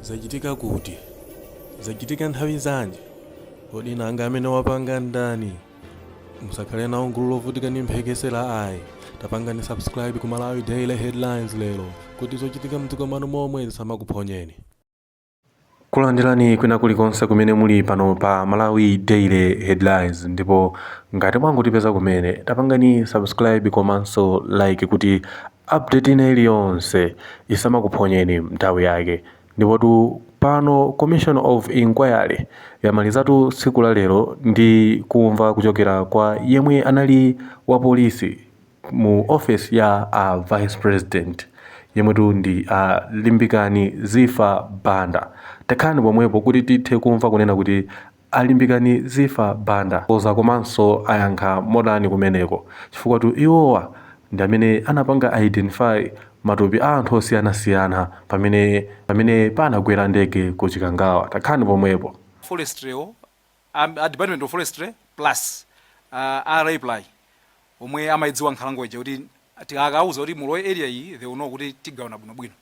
Zadziwika kuti zachitika nthawi zanji kodi nanga amene wapanga ndani musakhale nawo gulu lovutika ndi mphekesera ayi tapangani subscribe ku Malawi Daily Headlines lero kuti zochitika mdziko mwanu momwe zisamakuphonyeni. Kulandirani kwina kulikonse kumene muli pano pa Malawi Daily Headlines, ndipo ngati mwangotipeza kumene tapangani subscribe komanso like kuti update ina iliyonse isamakuphonyeni nthawi yake. Ndipo pano Commission of Inquiry yamalizatu tsiku la lero ndi kumva kuchokera kwa yemwe anali wapolisi mu office ya Vice President yemwetu ndi Limbikani Ziffa Banda. Takhani pomwepo kuti tithe kumva kunena kuti Limbikani Ziffa Banda koza komanso ayankha modani kumeneko chifukwa iwowa ndi amene anapanga identify matupi a anthu osiyanasiyana pamene panagwera ndege ku Chikangawa. Takhani pomwepo Forestry Department of Forestry plus reply omwe amaidziwa nkhalango ija kuti tikakauza kuti mulowe area iyi they will know kuti tigawana bwinobwino.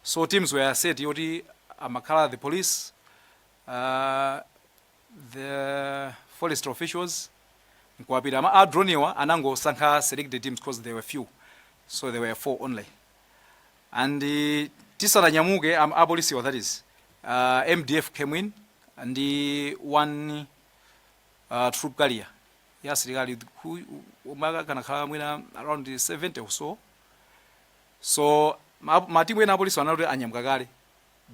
So teams were set yoti amakhala the police, the forest officials nkuwapita adroniwa anangosankha selected teams because there were few, so there were 4 only. And tisananyamuke apolisi, that is MDF came in and one troop carrier yasilikali umakanakhala mwina around 70 or so. So matimu ena apolisi wanati anyamuka kale,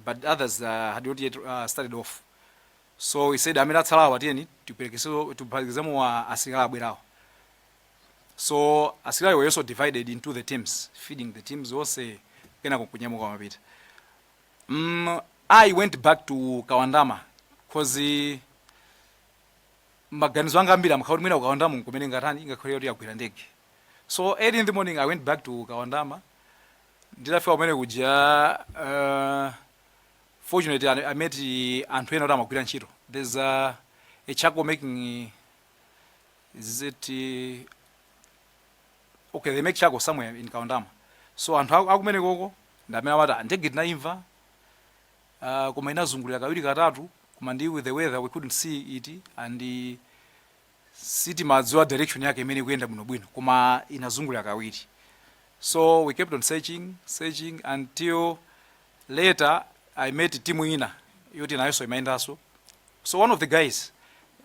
but others had not yet started off. So he said amene atsalawa atiyeni tuphatikizemo wa asilikali abwerawo. So asilikali were also divided into the teams, feeding the teams wose kena kunyamuka mapita. I went back to Kawandama because maganizo anga ambiri amakhala mwina Kawandama nkumene ngatani ingakhola yoti yagwira ndege. So early in the morning I went back to Kawandama. Nditafika kumene kuja fortunately I met Anthu ena amagwira ntchito. There's a charcoal making, is it okay, they make charcoal somewhere in Kawandama. So Anthu akumene koko ndamene amati ndege tinaimva koma inazungulira kawiri katatu koma ndi with the weather we couldn't see it and city madziwa direction yake imene kuyenda bwinobwino koma inazungulira kawiri. So we kept on searching until later I met team ina yoti nayo imayendaso. So one of the guys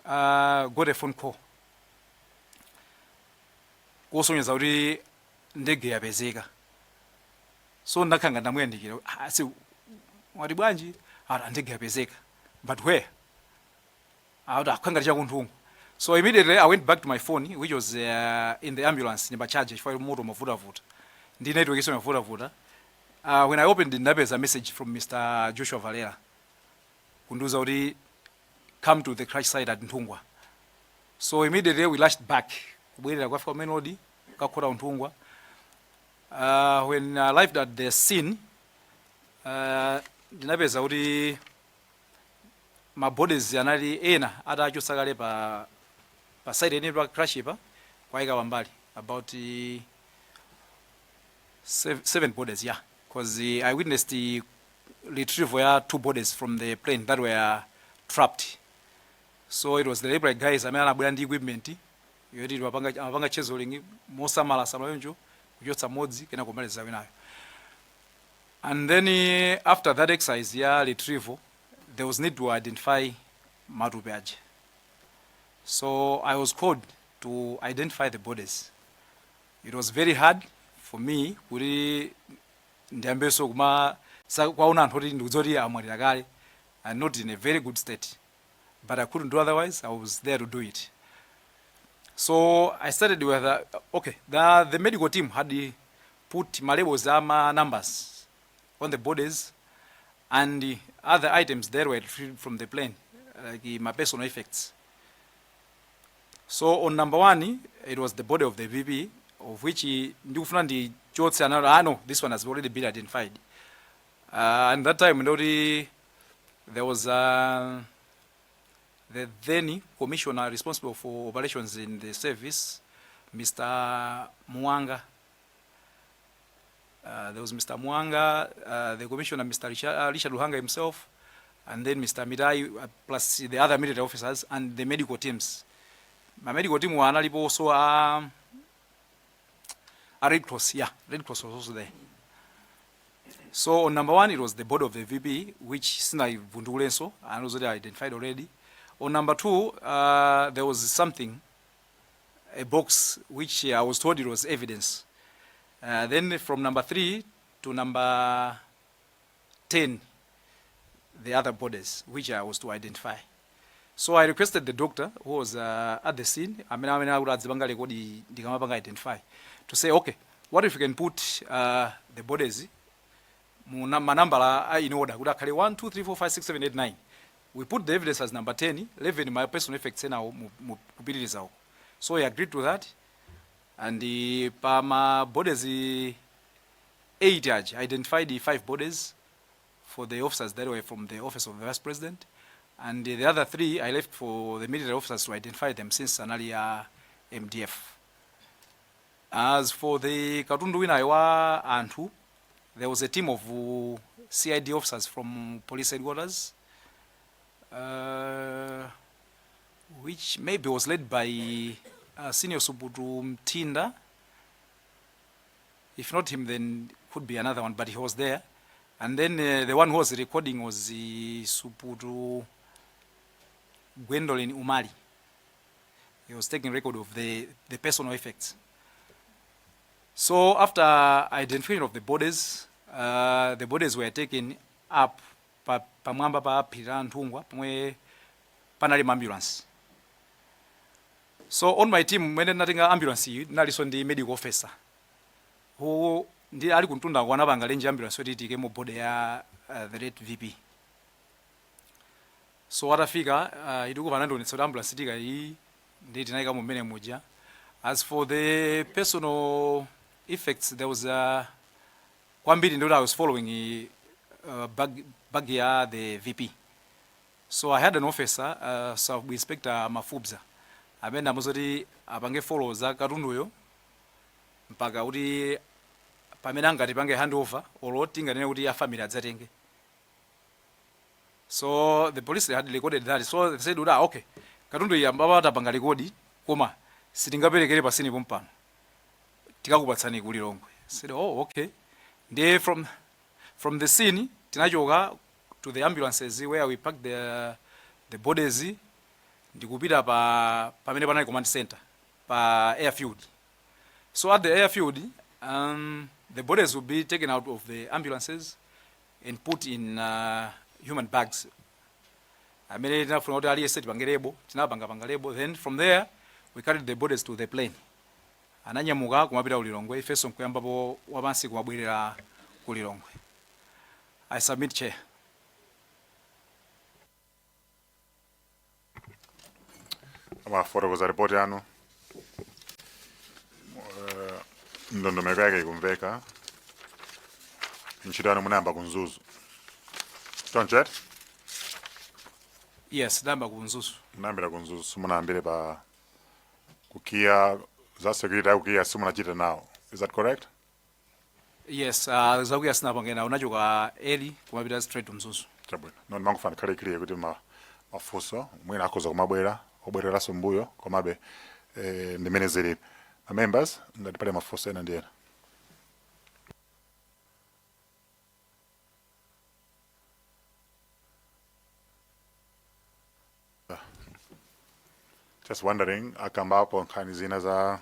got a phone call kusonyeza kuti ndege yapezeka. So ndakhanga ndamuyandikira asi wati bwanji ndege yapezeka, but where? Akhanga chakunthungu. So immediately I went back to my phone which was in the ambulance nimba charge for moto mavuta ndi network iso mavuta. When I opened it, there was a message from Mr. Joshua Valera kunduza kuti come to the crash site at Nthungwa. So immediately we lashed back kubwerera kwafika menodi kakhola Nthungwa. When I arrived at the scene, ndinapeza kuti ma bodies anali ena atachosakale pa site ene pa crash ipa kwaika pambali about 7 bodies, yeah, because I witnessed the retrieval ya 2 bodies from the plane that were trapped. So it was the labor guys amene anabwera ndi equipment yoti wapanga chisezoling mosamala yonjo kuchotsa modzi kena kumaliza winayo. And then after that exercise ya retrieval there was need to identify matupi aje. So I was called to identify the bodies. It was very hard for me kuti ndiyambeso kuma kwaona anthu kuti ndikuzoti amwalira kale and not in a very good state, but I couldn't do otherwise. I was there to do it. So I started with the medical team had put my labels numbers on the bodies and the other items there were retrieved from the plane, like my personal effects. So on number 1 it was the body of the VP, of which ndikufuna ndi chotse no, this one has already been identified. And that time there was the then commissioner responsible for operations in the service, Mr. Muanga. There was Mr. Mwanga, the commissioner, Mr. Richard Luhanga himself, and then Mr. Mirai, plus the other military officers and the medical teams. My medical team were also a Red Cross. Yeah, Red Cross was also there. So on number 1, it was the board of the VP, which Sinai Vundulenso, and also identified already. On number 2, there was something, a box, which I was told it was evidence. Then from number 3 to number 10, the other bodies, which I was to identify. So I requested the doctor who was at the scene, identify, to say, okay, what if you can put the bodies in order? 1, 2, 3, 4, 5, 6, 7, 8, 9. We put the evidence as number 10, 11 my personal effects now. So he agreed to that. And the Pama bodies 8 identified the 5 bodies for the officers that were from the office of the Vice President. And the other 3 I left for the military officers to identify them since an earlier MDF. As for the Katundu Winaiwa Anthu, there was a team of CID officers from police headquarters, which maybe was led by Senior Subutu Mtinda. If not him, then could be another one, but he was there. And then the one who was recording was Subutu Gwendolyn Umali. He was taking record of the personal effects. So after identification of the bodies were taken up pamwamba pa Pira Ntungwa pamwe panali ambulance. So on my team, when natinga ambulance naliso ndi medical officer who ndi ali kuntunda kwana bangalenje ambulance oti tike mu body ya the late VP. So atafika idukuva nandionetsa ambulance tika iyi ndi tinaika mumene muja. As for the personal effects, there was kwambiri ndio I was following bag ya the VP. So I had an officer, Sub Inspector Mafubza. Amene amuzoti apange follow za katunduyo mpaka kuti pamene angati pange handover oloti nganene kuti ya family adzatenge. So the police had recorded that. So they said, okay, katundu ya mbaba tapanga rekodi koma sitingaperekere pasini pompano. Tikakupatsani ku Lilongwe. Said, oh, okay. They from the scene tinachoka to the ambulances where we packed the bodies. Ndikupita pamene panali command center pa airfield. So at the airfield, the bodies will be taken out of the ambulances and put in human bags. Amene tinafuna kuti aliyense tipangerebo, tinapanga. Then from there we carried the bodies to the plane. Ananyamuka kumapita ku Lilongwe, ifeso nkuyambapo wapansi kumabwerera ku Lilongwe. I submit, Chair. Amafotokoza ripoti yanu. Ndondomeko yake ikumveka. Ntchito yanu munayamba kunzuzu. Tonjet? Yes, ndayamba kunzuzu. Munayambira kunzuzu, munayambire pa kukia za security ya kukia simunachita nawo. Is that correct? Yes, zakuya sinapangena unachoka early kumapita straight to mzuzu. Chabwino. Noni mangufana kale clear kuti mafuso mwina akoza kumabwera obwereraso mbuyo komabe ndimene zilipo. Members ngatipale mafuso ena ndiye. Just wondering, akambapo nkhani zina za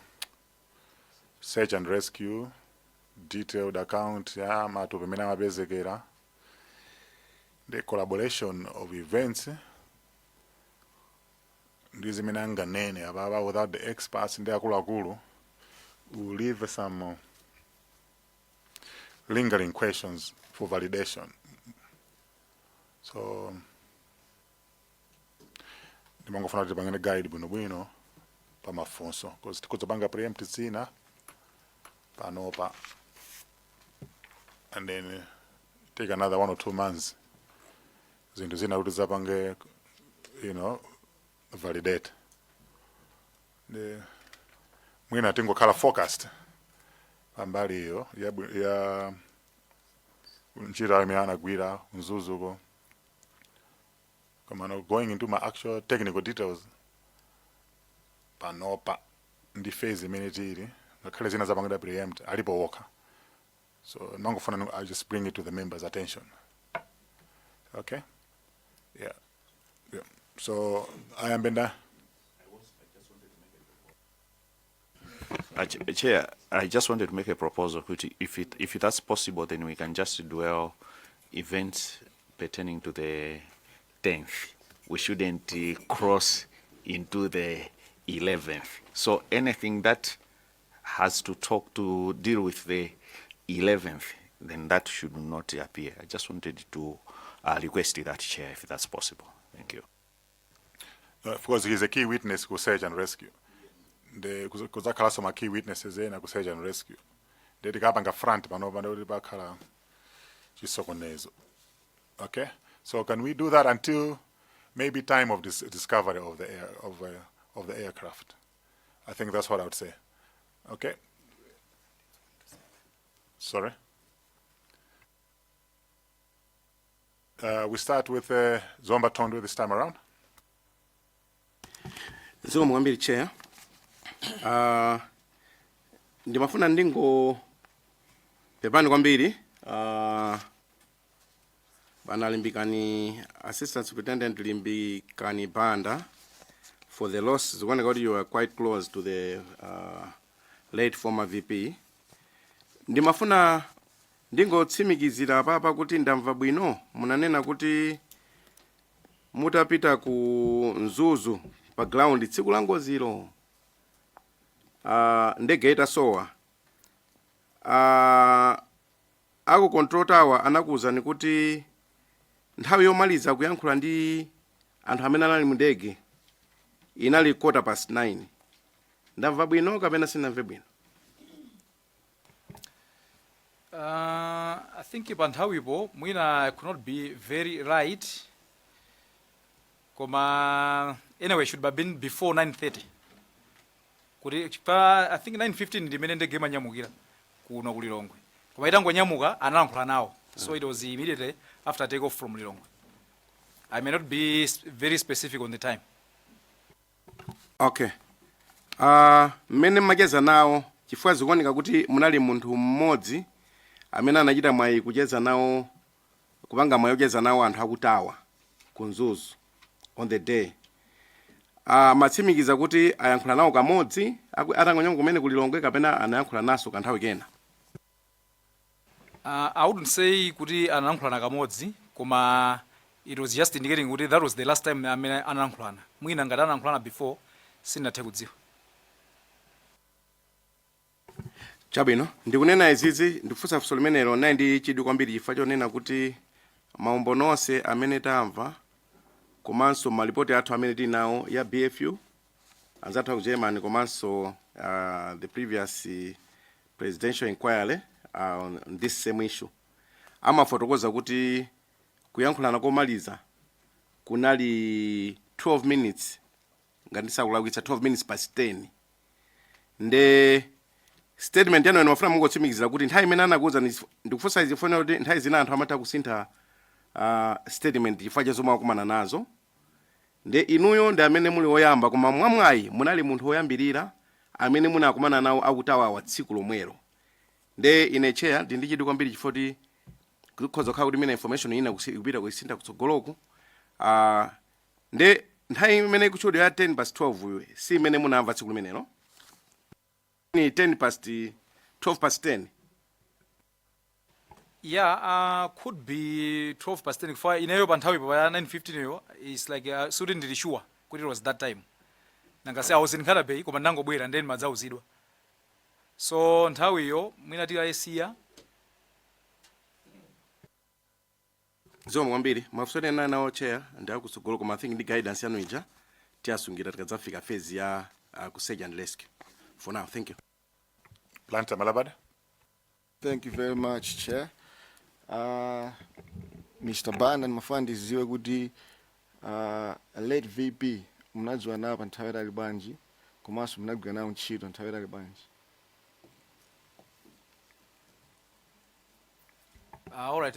search and rescue, detailed account ya matupi mena mapezekera, the collaboration of events, ndizi mena nganene ababa without the experts ndi akuluakulu will leave some lingering questions for validation. So ndimangofuna kuti pangene guide bwinobwino pa mafunso because tikuzopanga preempt zina panopa and then take another 1 or 2 months zinthu zina kuti zapange validate mwina tingokhala focused pambali iyo ya ntchito imene anagwira mzuzuko. Koma going into my actual technical details panopa ndi phase imene tili ngakhale zina zapangidwa preempt alipo wokha, so nangofuna I just bring it to the members' attention. Okay, yeah. So I am Banda. Chair, I just wanted to make a proposal. If that's possible, then we can just dwell events pertaining to the 10th. We shouldn't cross into the 11th. So anything that has to deal with the 11th, then that should not appear. I just wanted to request that, Chair, if that's possible. Thank you. Of course, he's a key witness to search and rescue. Kuzakhala some key witnesses ena ku search and rescue. Dedi kapanga front panopa ndi bakhala chisokonezo. Okay, so can we do that until maybe time of this discovery of the aircraft? I think that's what I would say. Okay. Sorry. We start with Zomba Tondo this time around. Zomba mwambiri chair. Ndimafuna ndingo pepani kwambiri bana Limbikani Assistant Superintendent Limbikani Banda for the loss. Zikuoneka kuti you are quite close to the late former VP. Ndimafuna ndingotsimikizira papa kuti ndamva bwino munanena kuti mutapita ku Mzuzu pa ground tsiku la ngozilo ndege itasowa. Ako control tower anakuwuzani kuti nthawi yomaliza kuyankhula ndi anthu amene anali mu ndege inali 9:15. Ndamva bwino kapena sinamve bwino? I think panthawipo mwina I could not be very right. Koma anyway should have been before 9:30. I think 9:15 ndimene ndege imanyamukira kuno ku Lilongwe. Koma itangonyamuka analankhula nawo. So it was immediately after take off from Lilongwe. I may not be very specific on the time. Okay. Mmene mmacheza nawo chifukwa zikuoneka kuti munali munthu mmodzi amene anachita mwayi kucheza nawo kupanga mwayi kucheza nawo anthu akutawa ku Mzuzu on the day. Matsimikiza kuti ayankhula nawo kamodzi atangonyamuka kumene ku Lilongwe kapena anayankhula naso kanthawi kena? I wouldn't say kuti analankhulana kamodzi, koma it was just indicating kuti that was the last time amene analankhulana. Mwina ngati analankhulana before sinathe kudziwa. Chabwino, ndikunena izizi ndikufunsa funso limenelo nayi ndi chidwi kwambiri chifukwa chonena kuti maumboni onse amene tamva komanso malipoti athu amene tili nawo ya BFU anzathu ku Germany komanso the previous presidential inquiry on this same issue amafotokoza kuti kuyankhulana komaliza kunali 12 minutes ngati sakulakwitsa 12 minutes past 10. Nde statement yanu mafuna mungotsimikizira kuti nthawi imene anakuwuza ndikufunsa izifuna kuti nthawi zina anthu amatha kusintha statement chifukwa cha zomwe akumana nazo. Nde inuyo ndi amene muli oyamba koma mwamwayi munali munthu oyambirira amene munakumana nawo akutawa wa tsiku lomwelo. Nde ine chair ndi chidwi kwambiri chifukwa kuti kukhoza kukhala kuti imene information ina kupita kuisintha kutsogoloku. Nde nthawi imene ikuchudwa ya 10:12 si imene munamva tsiku limenelo? Ni 12 past 10. Yeah, could be 12 past 10. For inayo panthawi pa 9:15 yo, it's like student really sure kuti it was that time. Nangase I was in Calabay koma ndangobwera then madzauzidwa. So nthawi yo mwina tira esiya. Zomwe kwambiri mafusoni nawo chair ndi akutsogolo koma I think ndi guidance yanu ija tiasungira tikadzafika phase ya ku search and rescue. For now, thank you. Planta Malabad. Thank you very much, Chair. Mr. Banda mafandi ziwe kuti late VP mnadziwa nawo pa nthawi ali bwanji komanso mnagwira nawo ntchito nthawi ali bwanji? All right,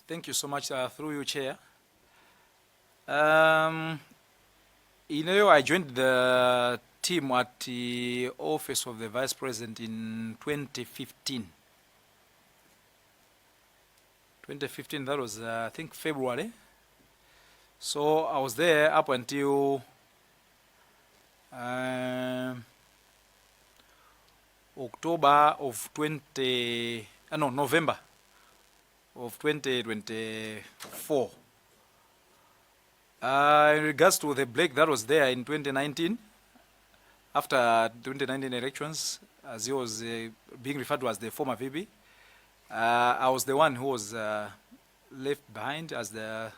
thank you so much, through you, Chair. I joined the team at the office of the Vice President in 2015. 2015, that was, I think, February. So I was there up until October of November of 2024. In regards to the break that was there in 2019, after 2019 elections, as he was being referred to as the former VP, I was the one who was left behind as the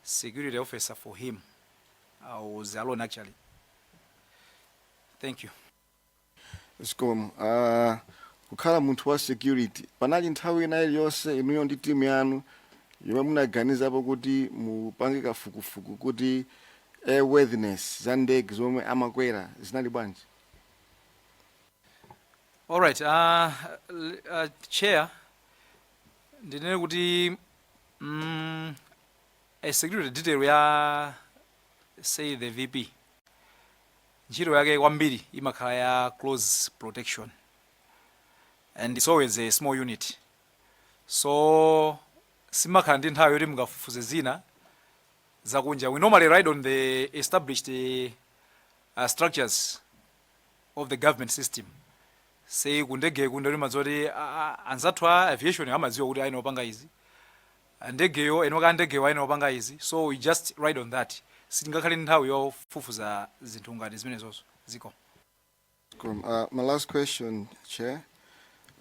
security officer for him. I was alone, actually. Thank you. Zikomo. Kukhala munthu wa security panali nthawi ina iliyonse inuyo ndi timu yanu yomwe munaganizapo kuti mupange kafukufuku kuti airworthiness za ndege zomwe amakwera zinali bwanji? All right, Chair, ndinene kuti a security detail ya say the VP ntchito yake kwambiri imakhala ya close protection, and it's always a small unit, so simakhala ndi nthawi yoti mungafufuze zina zakunja. We normally ride on the established structures of the government system. Say kundege kundori mazoti anzathu aviation amaziwa kuti aino panga izi, ndegeyo enoka ndegeyo aino panga izi, so we just ride on that. Singakhale nthawi yofufuza zinthu ngati zimenezozo. Ziko. My last question, Chair.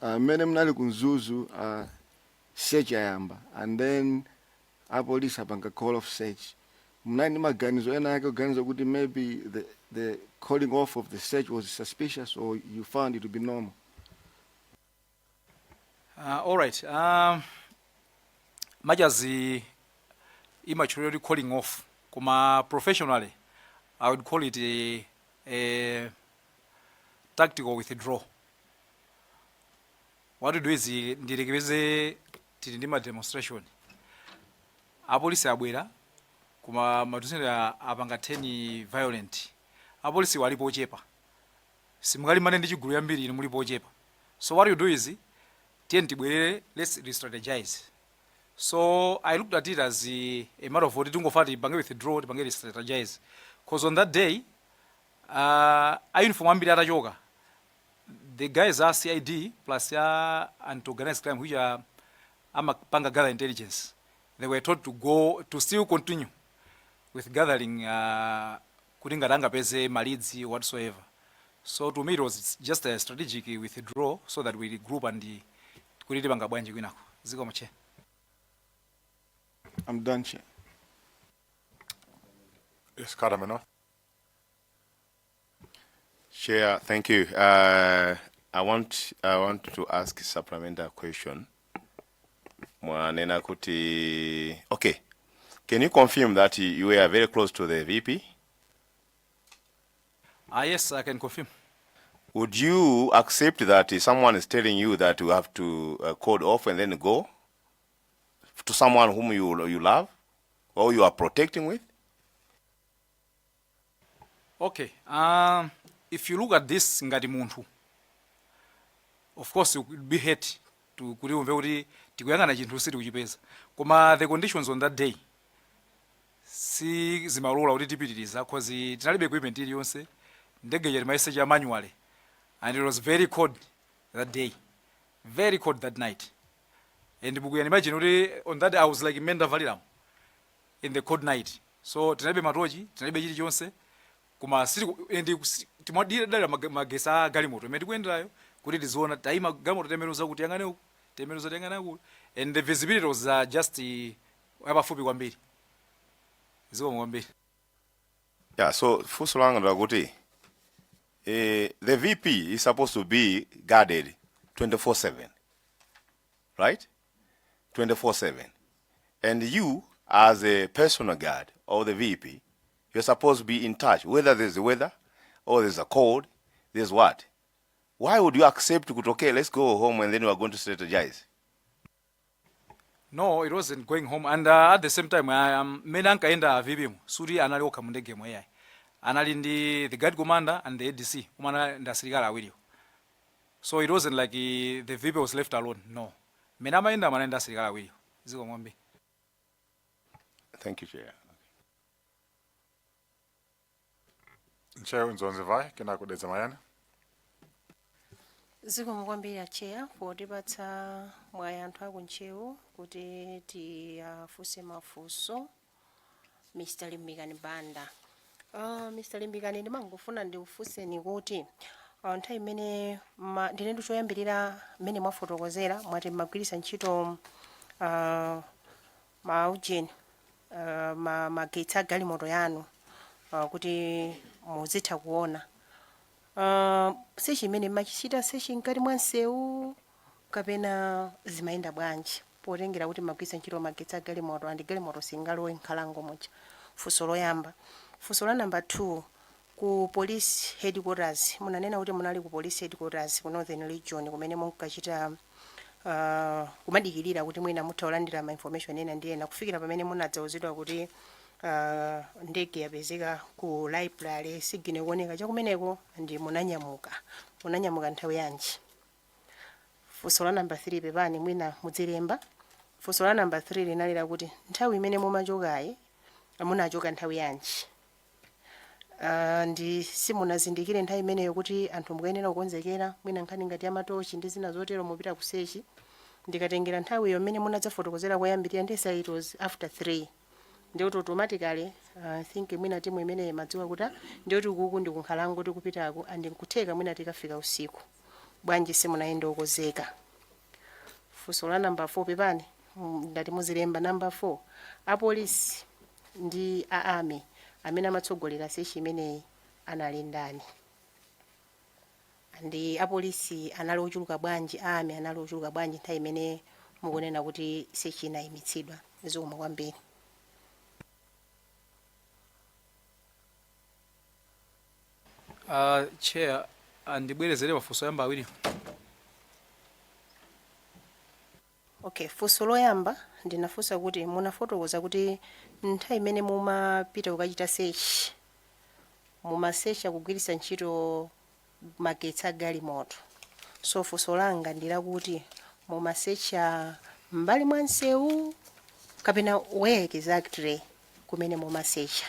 Mmene mnali kunzuzu search yayamba, and then apolisi apanga call of search. Mnali ndi maganizo ena yake kuganiza kuti maybe the calling off of the search was suspicious, or you found it to be normal? All right. Majazi immaturity calling off. Kuma professionally, I would call it a tactical withdrawal. What we do is ndirekebeze tilindima demonstration. Apolisi abwera kuma matusende apanga 10 violent. Apolisi walipo ochepa. Simungali mane ndi chigulu yambiri inu mulipo ochepa. So what you do is tibwere, let's re-strategize. So I looked at it as a matter of what it tungofati bange withdraw bange re-strategize. Because on that day, uniform ambiri atachoka. The guys are CID plus and organized crime, which are Amapanga gather intelligence. They were told to still continue with gathering Kuringaranga Pese, Malidzi, whatsoever. So to me it was just a strategic withdrawal so that we regroup and the Kuriribanga Banji Winako. Ziko Mache. I'm done, Chair. Yes, Kadamino. Chair, thank you. I want to ask a supplementary question. Mwanena kuti. Okay. Can you confirm that you were very close to the VP? Yes, I can confirm. Would you accept that someone is telling you that you have to code off and then go to someone whom you love or you are protecting with? Okay. If you look at this ngati munthu, of course you will be hurt to kuliumve kuti tikuyangana chinthu siti kuchipeza. Koma the conditions on that day si zimalola kuti tipitiriza because tinalibe equipment iliyonse, ndege yali maiseji ya manually, and it was very cold that day, very cold that night. And you can imagine on that day I was like Menda Valiram in the cold night. So tinalibe matochi, tinalibe chili chonse. Kuma siri endi timwadira dala magesa galimoto. Mendi kuendayo kuti tiziona taima galimoto temeruza kuti yangane uku, temeruza tengana uku. And the visibility was just abafupi kwambiri. Ziko kwambiri. Yeah, so first long Raguti, the VP is supposed to be guarded 24/7, right? 24/7, and you, as a personal guard or the VP, you're supposed to be in touch, whether there's a weather or there's a cold, there's what? Why would you accept to okay, let's go home and then we are going to strategize? No, it wasn't going home. And at the same time, mene ankaenda vipimu suti anali okha mu ndege mweyayi. Anali ndi the guard commander and the ADC kumana ndi asilikali awiriwo. So it wasn't like the VP was left alone. No. Mene amaenda ndi asilikali awiriwo. Ziko mwambi. Thank you, Chair. Chair Nzonzi Vai, kena kudeza mayana. Ziko mwambira Chair potipatsa mwayi anthu akunchewu kuti tifunse mafunso Mr. Limbikani Banda. Mr. Limbikani ndimangofuna ndiufunseni kuti nthawi imene ndine ndichoyambirira mmene mwafotokozera mwati mmagwiritsa ntchito maujeni magetsi a galimoto yanu kuti muzitha kuona. Sechi imene mmachichita sechi mkati mwa msewu kapena zimayenda bwanji potengera kuti mmagwiritsa ntchito magetsi a galimoto andi galimoto singalowe nkhalango muja. Funso loyamba. Funso la number 2, ku police headquarters munanena kuti munali ku police headquarters ku Northern Region kumene munkachita kumadikirira kuti mwina mutha olandira ma information ena ndi ena kufikira pamene munadzauzidwa kuti ndege yapezeka ku library sigine kuoneka chakumeneko ndi munanyamuka nthawi yanji. Funso la number 3 pepani mwina mudzilemba. Funso la number 3 linalira kuti nthawi imene mumachokayi munachoka nthawi yanji. Ndi simunazindikire nthawi imeneyo kuti anthu mukuyenera kukonzekera mwina nkhani ngati amatochi ndi zina zotero mupita kusechi ndikatengera nthawi iyo mmene munadzafotokozera koyambirira ndi it was after 3 ndi kuti automatically I think mwina timu imene madziwa kuti ndi kuti kuku ndi kunkhalango tikupitako andi nkutheka mwina tikafika usiku bwanji simunayenda okozeka. Funso la number 4 pepani ndati muzilemba number 4 apolisi ndi army amene amatsogolera sechi imeneyi anali ndani. Ndi apolisi anali ochuluka bwanji army anali ochuluka bwanji nthawi imene mukunena kuti sechi inayimitsidwa. Zikomo kwambiri. Chair, ndibwerezere mafunso yamba awiri. Okay, funso loyamba ndinafunsa kuti munafotokoza kuti nthawi imene mumapita kukachita search mumasecha kugwiritsa ntchito magetsi a galimoto. So funso langa ndilakuti mumasecha mbali mwa msewu kapena where exactly kumene mumasecha.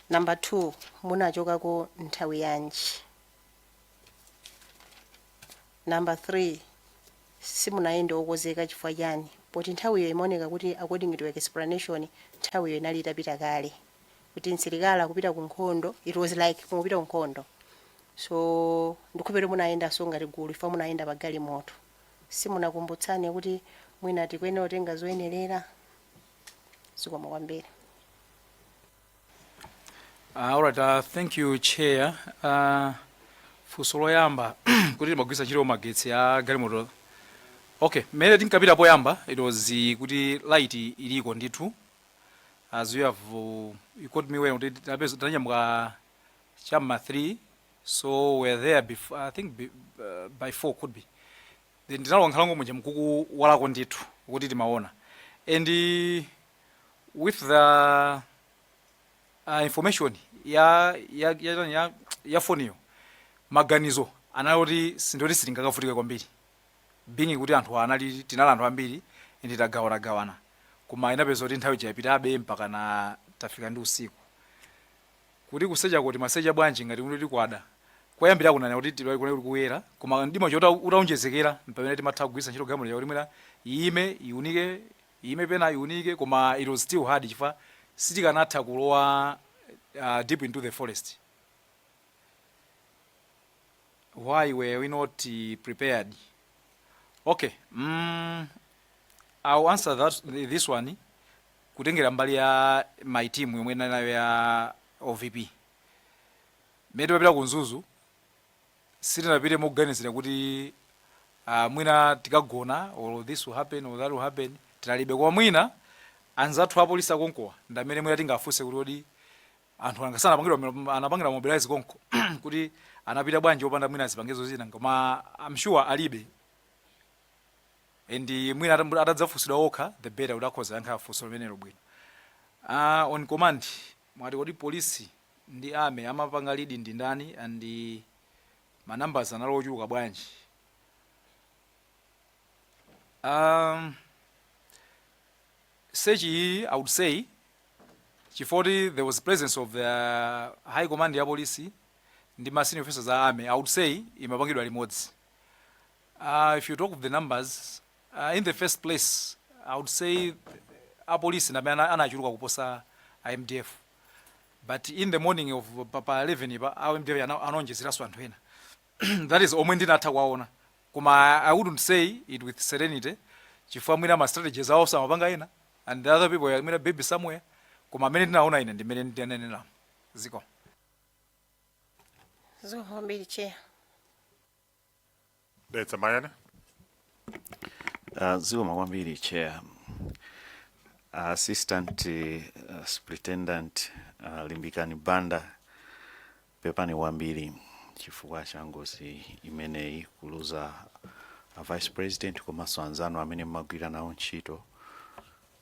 Number 2, munachokako nthawi yanji. Number 3, simunayenda okozeka chifukwa chani poti nthawi iyo imaoneka kuti according to explanation nthawi iyo inali itapita kale kuti msilikali akupita ku nkhondo, it was like kumupita ku nkhondo. So ndikupere munayenda songa ligulu ifa munayenda pa galimoto simunakumbutsane kuti mwina tikwene otenga zoyenerera. Zikomo kwambiri. All right, thank you, Chair. Funso loyamba kuti timagwiritsa ntchito magetsi a galimoto. Okay, mmene tinkapita poyamba it was kuti light iliko ndithu. As you have you called me when tanyamuka chamma 3, so we're there before, I think by 4 could be. Then ndinalowa nkhalango muja mkuku walako ndithu kuti timaona. And with the information ya phone yo maganizo anali sindoti sitingakavutika kwambiri being kuti anthu anali tinali anthu ambiri ndi tagawana koma inapeza kuti nthawi yapitabe mpaka na tafika ndi usiku kuti kusecha kuti masecha bwanji ngati kuti kwada koyambira kunana kuti tilali kuyera koma ndimo chota utaonjezekera pamene timatha kugwiritsa ntchito galimoto ya ulimira ime pena iunike koma it was still hard chifukwa sitikanatha kulowa deep into the forest. Why were we not prepared? Okay, I'll answer this one. Kutengera mbali ya my team yomwe nayo ya OVP. Mmene tipita kunzuzu sitinapite moganizira kuti mwina tikagona or this will happen or that will happen. Tinalibe kwa mwina anzathu apolisi akonkowa ndamene mwina tingafunse kuti anthu angasana anapangira mobilize konko kuti anapita bwanji opanda mwina zipangizo zina koma I'm sure alibe and mwina atadzafunsidwa okha the better udakhoza yankha funso limenelo bwino. On command mwati kodi polisi ndi ame amapanga lead ndi ndani and ma numbers analo ochuluka bwanji? Search I would say chifoti there was presence of the high command ya police ndi ma senior officers a army, I would say imapangidwa limodzi. If you talk of the numbers, in the first place I would say a police na anachuluka kuposa IMDF, but in the morning of papa 11 ipa IMDF anonjezeraso anthu ena. That is omwe ndinatha kwaona, koma I wouldn't say it with serenity chifukwa mwina ma strategies awo samapanga ena and the other people mwina baby somewhere, koma amene ndinaona ine ndimene ndinanena ziko. Zohambiri chair. Detsa mayane. Ziko makwambiri chair. Assistant Superintendent Limbikani Banda pepani wambiri chifukwa cha ngozi imeneyi kuluza Vice President komanso anzanu amene mmagwira nawo ntchito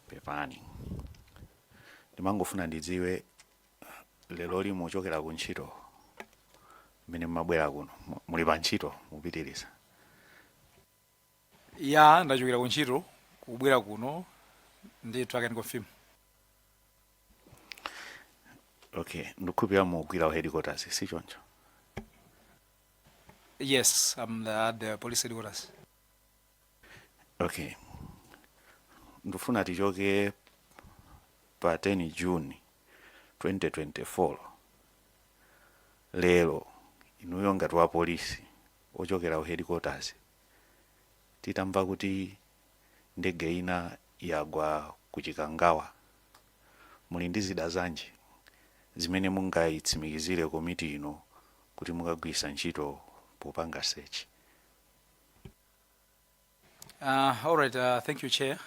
pepani. Ndimangofuna ndidziwe lero limo chokera ku ntchito mene mmabwera kuno muli pa ntchito mupitiriza? Ya ndachokera ku ntchito kubwera kuno ndithu I can confirm. Okay, ndikukhulupirira mugwira headquarters si choncho? Yes, I'm at the police headquarters. Okay, ndifuna tichoke pa 10 June 2024 lero inuyo ngati wa polisi ochokera ku headquarters titamva kuti ndege ina yagwa ku Chikangawa, muli ndi zida zanji zimene mungayitsimikizire komiti ino kuti mukagwisa ntchito popanga search? All right, thank you, Chair.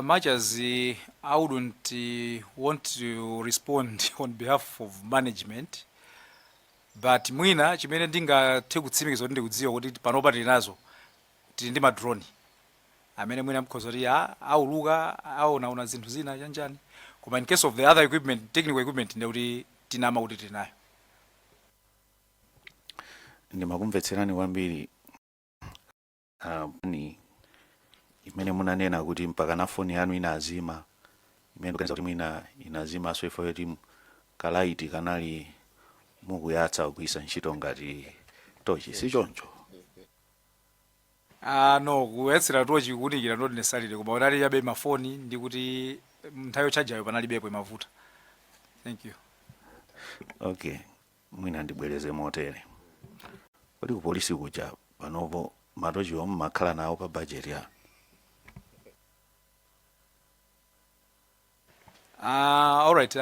Much as I wouldn't want to respond on behalf of management, but mwina chimene ndingathe kutsimikiza kuti ndikudziwa kuti panopa tili nazo tili ndi madrone amene mwina mkhoza kuti auluka aonaona zinthu zina chanjani, koma in case of the other equipment, technical equipment, ndikuti tinama kuti tili nayo. Ndimakumvetserani kwambiri ni imene munanena kuti mpaka na phone yanu inazima, imene ndikuganiza kuti mwina inazima so ifo yoti kalaiti kanali mukuyatsa kugwisa ntchito ngati tochi si choncho? No, kuyatsira tochi kuunikira not necessarily, koma unali yabe mafoni ndi kuti nthawi yochajayo panalibepo imavuta. Thank you. Okay, mwina ndibwereze motere. Kodi ku polisi kuja panopo matochi omwe makhala nawo pa budget ya? All right,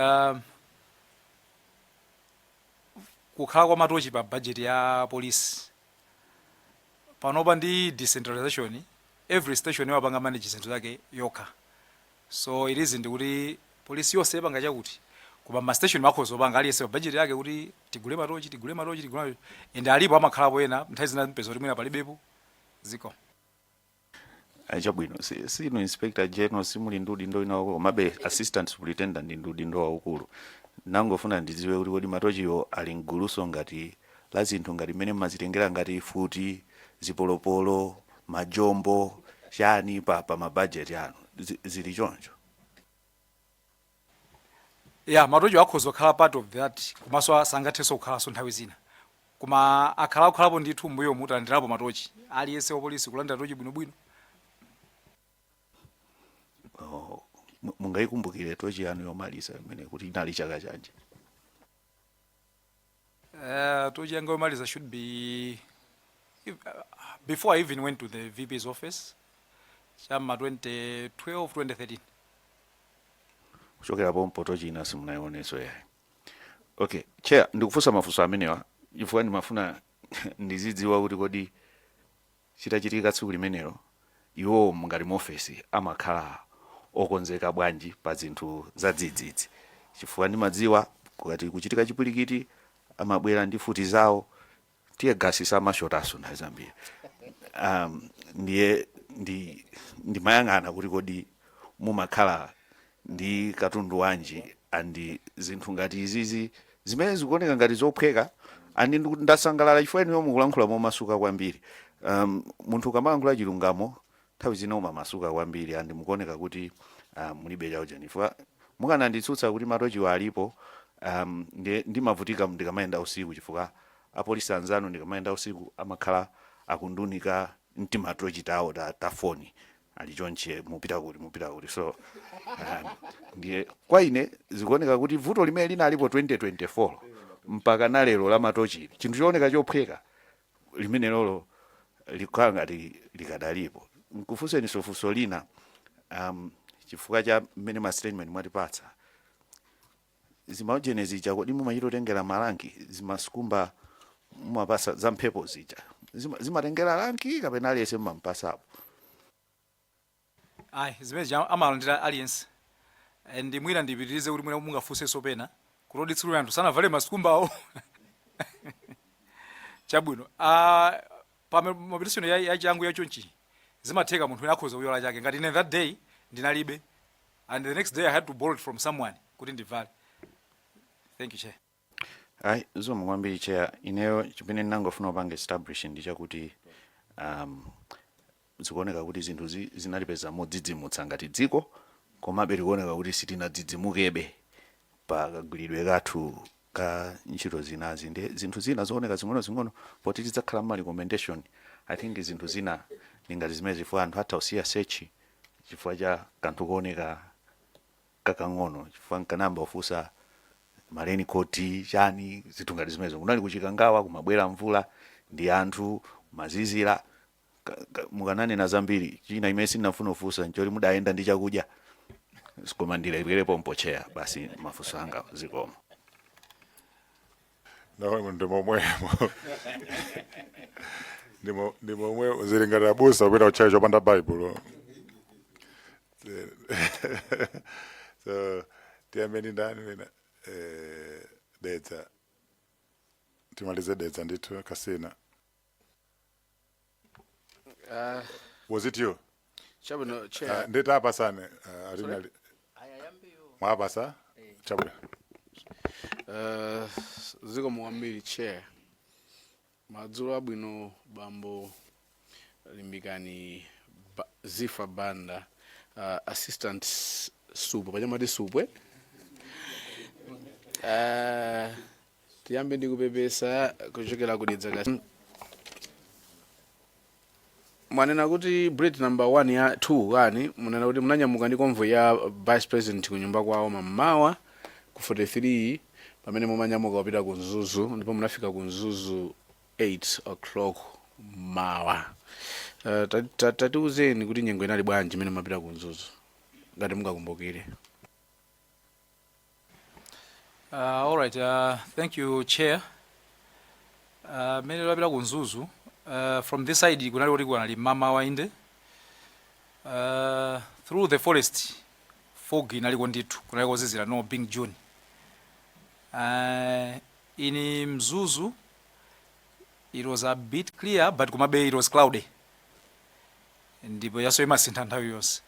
kukhala kwa matochi pa budget ya police panopa ndi decentralization, every station imapanga manage zinthu zake yokha, so it isn't kuti police yonse ipanga chakuti, koma ma station makhoza opanga aliyese pa budget yake kuti tigule matochi, and alipo amakhalapo ena nthawi zina mpeza kuti mwina palibepo ziko. Chabwino, sino Inspector General simuli ndudi ndo inawo mabe Assistant Superintendent ndudi ndo waukulu. Nangofuna ndidziwe kuti kodi matochiwo ali mguluso ngati la zinthu ngati mene mazitengera ngati futi, zipolopolo, majombo, chani pa mabudget yanu zili choncho? Yeah, matochi akhoza kukhala part of that, komanso sangathenso kukhalaso nthawi zina, koma akhalapo ndithu mbuyo mutalandirapo matochi aliyese wa polisi kulandira tochi bwinobwino. Mungayikumbukire tochi yanu yomaliza imene kuti inali chaka chanji? Tochi yanga yomaliza should be before I even went to the VP's office, chama 2012 2013. Kuchokera pompo tochi ina simunayioneso yayi. Okay, Chair, ndikufunsa mafunso amenewa chifukwa ndimafuna ndizidziwa kuti kodi chitachitika tsiku limenelo iwo ngati mu office amakhala okonzeka bwanji pa zinthu za dzidzidzi, chifukwa ndimadziwa kuti kuchitika chipulikiti amabwera ndi futi zawo tiye gasi samashotaso na zambiri. ndiye ndimayang'ana kuti kodi mumakhala ndi katundu wanji andi zinthu ngati izizi zimene zikuoneka ngati zophweka andi ndasangalala chifukwa inuyo mukulankhula momasuka kwambiri. Munthu ukamalankhula chilungamo nthawi zina umamasuka kwambiri andi mukuoneka kuti mulibe chawo chifukwa mukananditsutsa kuti matochiwo alipo. Ndimavutika ndikamayenda usiku chifukwa apolisi anzanu ndikamayenda usiku amakhala akundunika mtimatochi tawo ta foni ali chonche mupita kuti so ndiye kwa ine zikuoneka kuti vuto limene linalipo 2024 mpaka nalero la matochi chinthu chooneka chophweka limene lolo likhala ngati likadalipo. Nkufunseni funso lina chifukwa cha mmene ma statement mwatipatsa zimaojenezi chakodi mumachitotengera malanki zimasukumba mumapasa za mphepo zija zimatengera lanki kapena aliyense mumampasapo? Ayi zimene amalandira aliyense and mwina ndipitirize kuti mwina mungafunsenso pena kuti tsiku anthu sanavale masukumbawo. Chabwino pa mobilization ya changu ya chonchi zimatheka munthu akhoza kuyola chake ngati ine that day ndinalibe and the next day I had to borrow it from someone kuti ndivale. Thank you, Chair. Ayi zomwe kwambiri Chair, ineyo chimene ndingofuna upanga establish ndi chakuti zikuoneka kuti zinthu zinalipeza modzidzimutsa ngati dziko komabe likuoneka kuti sitinadzidzimukebe pa kagwiridwe kathu ka ntchito zinazi ndi zinthu zina zooneka zing'ono poti tidzakhala ma recommendation. I think zinthu zina ndingati zimene zifuna anthu atha usiya search chifukwa cha kanthu kooneka kakang'ono chifukwa nkanamba ofusa maleni koti chani zinthu ngati zimenezo kunali kuchikangawa kumabwera mvula ndi anthu mazizira mukananena zambiri china imene sinafuna ufusa nchoti mudayenda ndi chakudya sikomandira ibwerepo mpochea basi mafuso anga zikomo. No, ndimomwe zilingana abusa upita kuchayi chopanda Bible. So tiyameni ndani wina Dedza timalize Dedza ndithu Kasina. Was it you? Chabwino Chair. Ndita apa sana arinali. Mwapasa? Chabwino. Ziko mwambiri Chair. Madzulo abwino bambo Limbikani Ziffa Banda assistant super panyamati supwe. Tiyambe ndikupepesa kuchokera kudedza kasi. Mwanena kuti bread number 1 ya 2 kani mwanena kuti munanyamuka ndi convoy ya vice president kunyumba kwawo mamawa ku 43 pamene mumanyamuka kupita ku Nzuzu ndipo munafika ku Nzuzu 8 o'clock mawa. Tatiuzeni kuti nyengo inali bwanji imene mapita ku Nzuzu ngati mungakumbukire. All right, thank you, Chair. Mene lapita ku Nzuzu. From this side, kunali kuti kunali mama wainde. Through the forest, fog inaliko ndithu kunali kozizira no being June. In Mzuzu, it was a bit clear, but kumabe it was cloudy. Ndipo yaso imasintha nthawi yonse.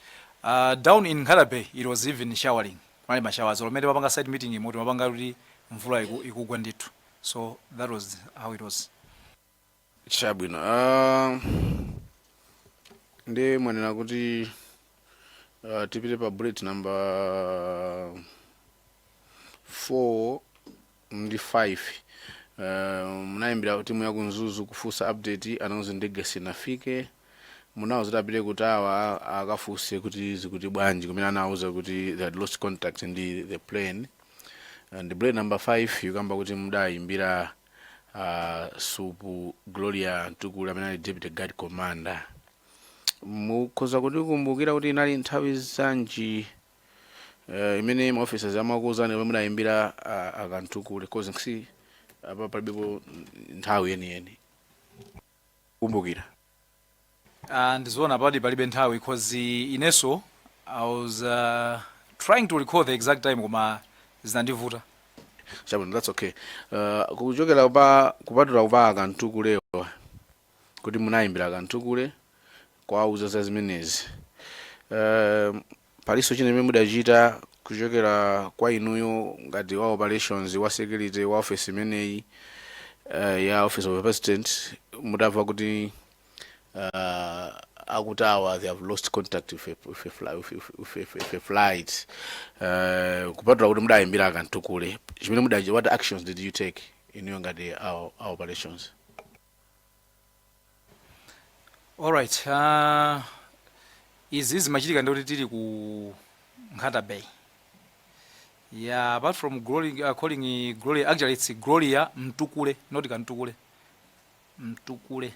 Down in Nkalabe, it was even showering. Kunali mashowers. Olomete mapanga side meeting imoti mapanga kuti mvula ikugwa ndithu. So that was how it was. Chabwino. Ndi mwanena kuti tipite pa break number 4 ndi 5. Munaimbira timu ya ku Nzuzu kufusa update anauza ndege sinafike. Munauza tapite kuti awa akafuse kuti zikuti bwanji kumene anauza kuti they had lost contact in the plane. And the break number 5 yukamba kuti mudayimbira Supu Gloria Ntukula amene deputy guard commander. Mukhoza kuti kumbukira kuti inali nthawi zanji imene ma officers amakuza ne mudayimbira akantukule cause ngisi apa palibepo nthawi yeniyeni kumbukira. And zona palibe nthawi because ineso I was trying to recall the exact time koma zinandivuta. Chabwino, that's okay. Kuchokera kupatula kupa akantukulewa kuti munayimbira kantukule kwauza za zimenezi. Paliso chine mudachita kuchokera kwa inuyo ngati wa operations wa security wa office imeneyi ya office of the president mudamva kuti akutawa they have lost contact with a flight kupatula kuti mudayimbira kantukule chimene mudachi what actions did you take inuyo ngati our operations? Alright, izi zimachitika ndi kuti tili ku Nkhata Bay. Yeah, apart from calling Gloria, actually it's Gloria Mtukule, not Kantukule. Mtukule.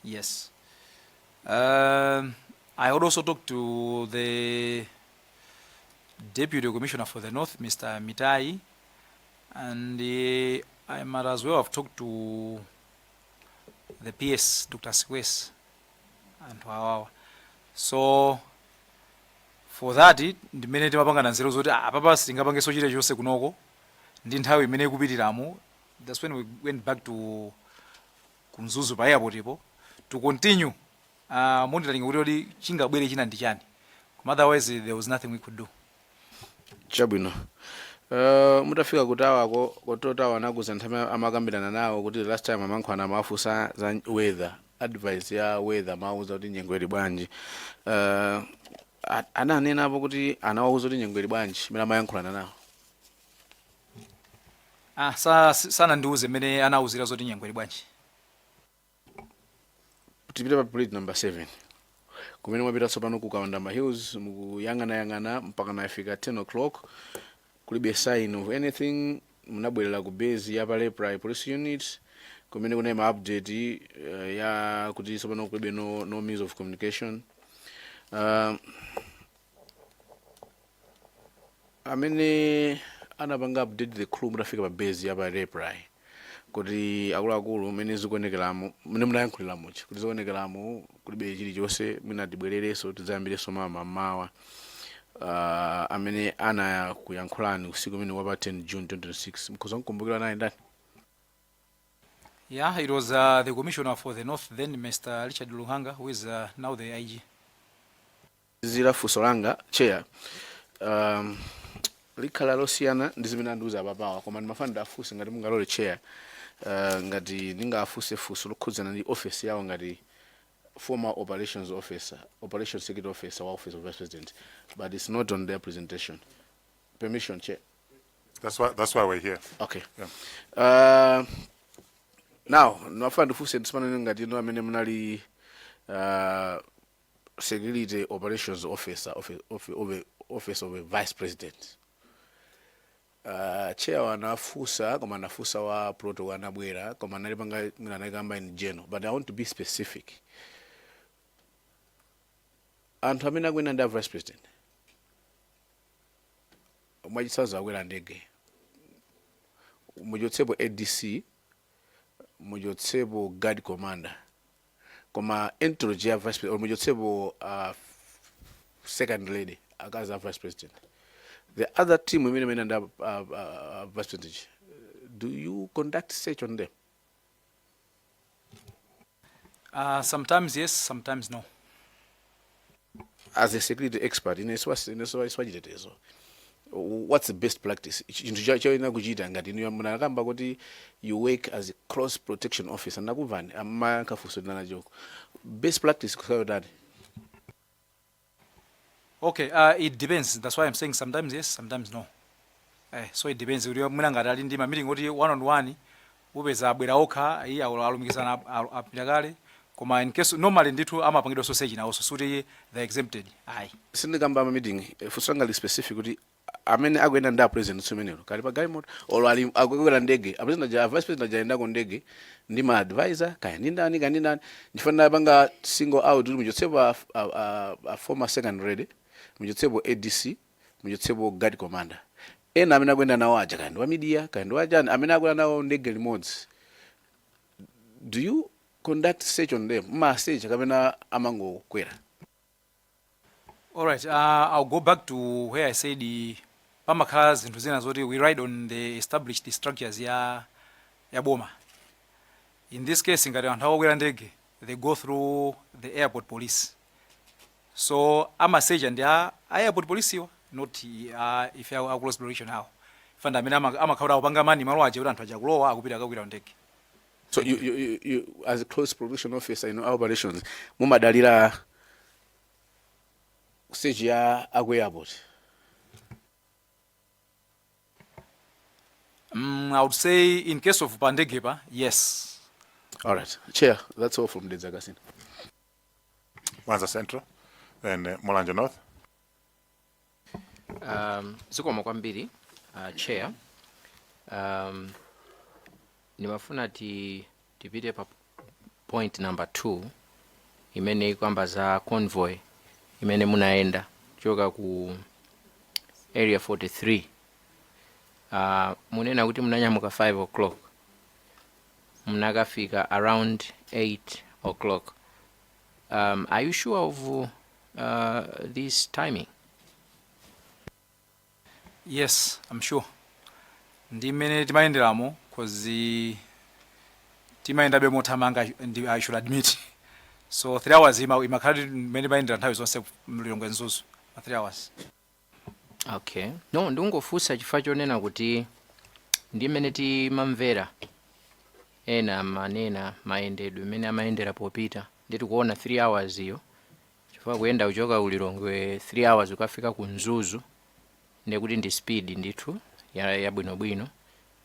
Yes. I also talked to the Deputy Commissioner for the North, Mr. Mitai, and I might as well have talked to the PS, Dr. Squez, and wow. So for that ndimene timapanga na nzeru zoti papa sitingapange sochita chonse kunoko ndi nthawi imene ikupitiramo. That's when we went back to kumzuzu pa airport ipo to continue monitoring kuti chingabwere china ndi chani. Otherwise there was nothing we could do. Chabwino. Mutafika kutawako kototawa nakuza nthawi amakambirana nawo kuti the last time amankhwana amafusa za weather advice ya weather mauza kuti nyengo ili bwanji. Ananena apo kuti anawauza kuti nyengo ili bwanji mene amayankhulana nawo. Sana ndiuze mene anauzira zoti nyengo ili bwanji. Tipita pa plate number 7. Kumene mwapita tsopano ku Kawandama Hills mukuyang'ana mpaka nafika 10 o'clock. Kulibe sign of anything. Munabwerera ku base ya Parliamentary Police Unit. Kumene kuna ma update ya kuti tsopano kulibe no means of communication. Amene anapanga update the crew mutafika pa base ya Parliamentary. Kuti akuluakulu mene zikuonekeramo mene munayankhuliramo kuti zikuonekeramo kulibe chilichonse mwina tibwerereso tidzayambireso mamawa amene anakuyankhulani usiku umene wapa 10 June 2026 mkhoza mkumbukira naye ndani? Yeah, it was the Commissioner for the North then, Mr. Richard Luhanga, who is now the IG. Zira fusolanga chair likhala losiyana ndi zimene andiuza apapawa koma ndimafuna ndafuse ngati mungalole chair ngati ndingafuse fuso lokhudzana ndi office yawo ngati former operations security officer wa office of vice president, but it's not on their presentation. Permission, chair. That's why we're here. Okay. Yeah. Now ndimafuna ndifuse ndisimana ngati ino amene munali security operations officer office of a vice president. Chair wanafusa koma nafusa wa proto wanabwera koma nalipanga nganakamba in general, but I want to be specific. Anthu amene akwena ndi vice president mwachisaza akwera ndege mujotsepo ADC mujotsepo guard commander koma entourage ya vice president mujotsepo second lady akaza vice president. The other team women and vice president, do you conduct search on them? Sometimes yes, sometimes no. As a security expert in what's the best practice? You work as a cross protection officer. Best practice. Okay, it depends. That's why I'm saying sometimes yes, sometimes no. So it depends. Muna ngati ndi ma meeting oti one on one upeza abwera okha iya alumikizana apilakale koma in case normally ndithu amapangidwa sausage nawo suti the exempted. Ayi. Sindikamba ma meeting fusangali specific kuti amene akuyenda ndi president sumenelo kali pa gaimoto olo ali akukwera ndege apresident ja vice president ajaenda ko ndege ndi ma advisor kaya ndi ndani ndifana panga single out kuti mujotsepa former second lady mujotsepo ADC mujotsepo guard commander ena amene akuyenda nawo aja kandi wa media kandi wajani amene akuyenda nawo ndege limodzi. Do you conduct search on them ma search kapena amango kwera? All right, I'll go back to where I said pamakhala zinthu zina zoti we ride on the established structures ya boma. In this case ngati anthu akwera ndege, they go through the airport police. So amaseja ndi a airport police iwa, not if a close exploration how. Fanda amene amakhala kupanga mani malo aje kuti anthu aja kulowa akupita akakwera ndege. So you as a close production officer in operations, mumadalira stage ya Agwe Airport? I would say in case of Pandegepa, yes. All right. Chair, that's all from the Zagasin. Mwanza Central, then Mulanje North. Zikomo kwambiri, Chair. Nimafuna tipite pa point number 2 imene kwamba za convoy imene munaenda choka ku area 43. Munena kuti munanyamuka 5 o'clock. Munakafika around 8 o'clock. Are you sure of this timing? Yes, I'm sure. Ndi mmene timayenderamo cause timayenda mothamanga, I should admit. So 3 hours imakhala mmene timayendera nthawi zonse mlilongwe nzuzu. 3 hours. Okay. No, ndingofunsa chifukwa chonena kuti ndi mmene timamvera ena manena mayendedwe mmene amayendera popita ndi tikuona 3 hours iyo chifukwa kuyenda kuchoka ulilongwe 3 hours ukafika ku Nzuzu ndi kuti ndi speed ndithu ya bwinobwino.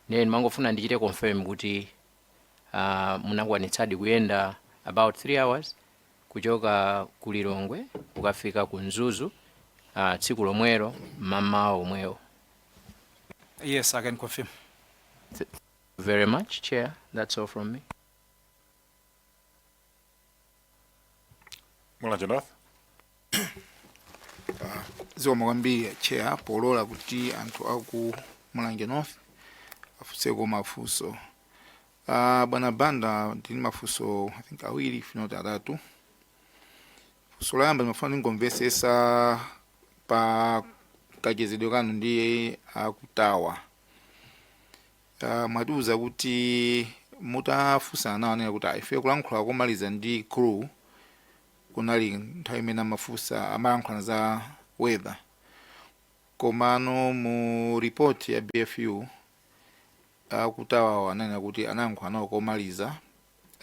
Then mangofuna ndichite confirm kuti munakwanitsadi kuyenda about 3 hours kuchoka kulilongwe ukafika ku Nzuzu tsiku lomwero mamawa omwewo. Yes, I can confirm. Very much, Chair. That's all from me. Mulanje North. Zikomo kwambiri, Chair, polola kuti anthu aku Mulanje North afuseko mafunso. Bwana Banda ndili mafunso I think awiri if not atatu. Funso loyamba ndimafuna ndingomvesesa pa kachezedwe kanu ndi akutawa. Mwatiuza kuti mutafunsana nawo anena kuti ife kulankhula komaliza ndi crew kunali nthawi imene amayankhulana za weather. Komano mu report ya BFU akutawa anena kuti anayankhula nawo komaliza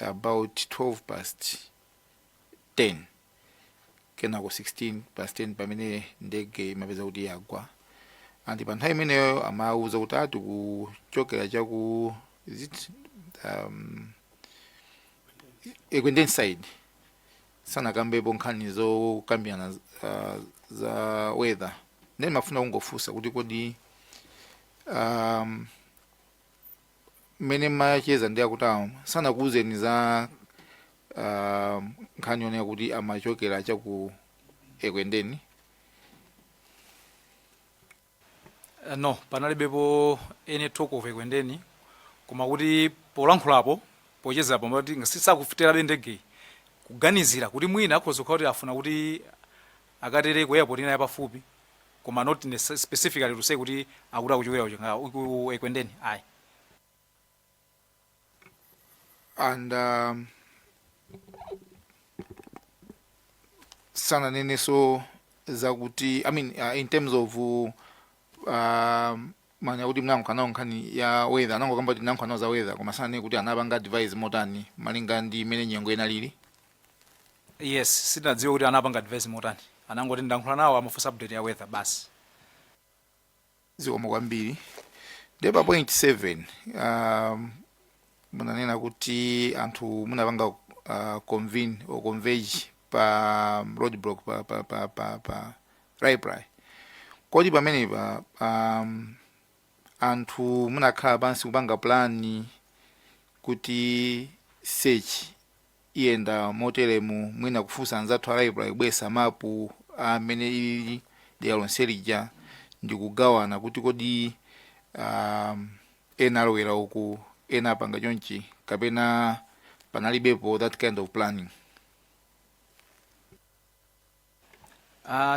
about 10:12 kenako 16:10 pamene ndege imapeza kuti yagwa. Andi pa nthawi imeneyo amauza kuti ati kuchokera chaku Ekwendeni side sana kambepo nkhani zokambirana za weather. Then mafuna kungofunsa kuti kodi mene macheza ndi akutawa sana kuuzeni za nkhani yonena kuti amachokera chaku Ekwendeni. No, panalibepo any talk of Ekwendeni, koma kuti polankhulapo pochezapo mati ngasisakufitira ndege kuganizira kuti mwina akhoza kuti afuna kuti akatere ku airport ina yapafupi, koma not specifically to say kuti akuti akuchokera ku Ekwendeni. Ayi. And sana nene so zakuti I mean in terms of manya kuti mnayankhula nkhani ya weather anango kamba kuti mnayankhula za weather koma sana kuti anapanga advise motani malinga ndi imene nyengo inalili. Yes, sinadziwa kuti anapanga advise motani. Anangoti ndayankhula nawo amafunsa update ya weather basi. Zikomo kwambiri. Ndipo point 7 munanena kuti anthu munapanga convene or converge pa roadblock pa library. Kodi pamene pa anthu munakhala pansi kupanga plani kuti search iyenda moteremu mwina kufunsa anzathu a library kubwesa mapu amene ili dera lonse lija ndi kugawana kuti kodi ena alowera uku ena apanga chonchi kapena panalibepo that kind of planning.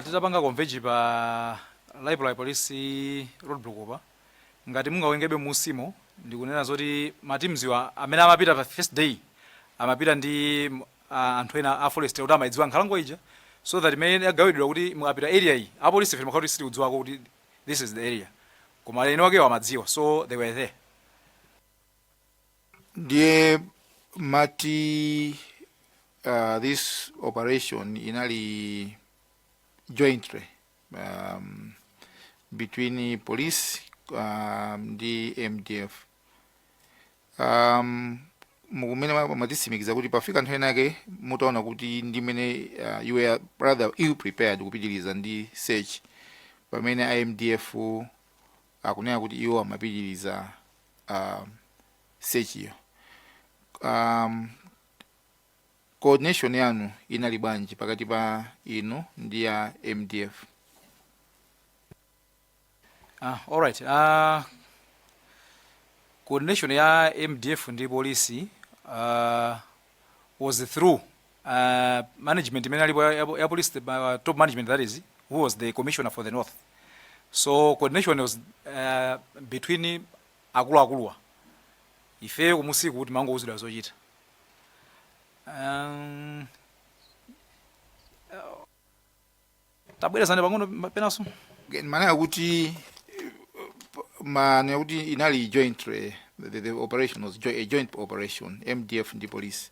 Titapanga converge pa library police roadblock opa ngati mungawengebe musimo ndikunena zoti matimziwa amene amapita pa first day amapita ndi anthu ena a forest kuti amayidziwa nkhalango ija, so that imene agawidwa kuti mukapita area iyi apolisi fere makhati siti kudziwako kuti this is the area, koma ene wakewo amadziwa, so they were there. Ndiye mati this operation inali jointly between police ndi MDF. Mukumene matitsimikiza kuti pafika nthawi yake mutaona kuti ndimene you were rather ill prepared kupitiriza ndi search pamene IMDF akunena kuti iwo amapitiriza search iyo. Coordination yanu inali bwanji pakati pa inu ndi ya MDF? All right. Coordination ya MDF ndi polisi was through management imene alipo ya police, top management, that is, who was the commissioner for the north. So coordination was between akuluakuluwa ife kumusiku kuti mangouzidwa zochita. Tabwerezani pang'ono penaso. Maana kuti inali jointly, the operation was a joint operation, MDF ndi police.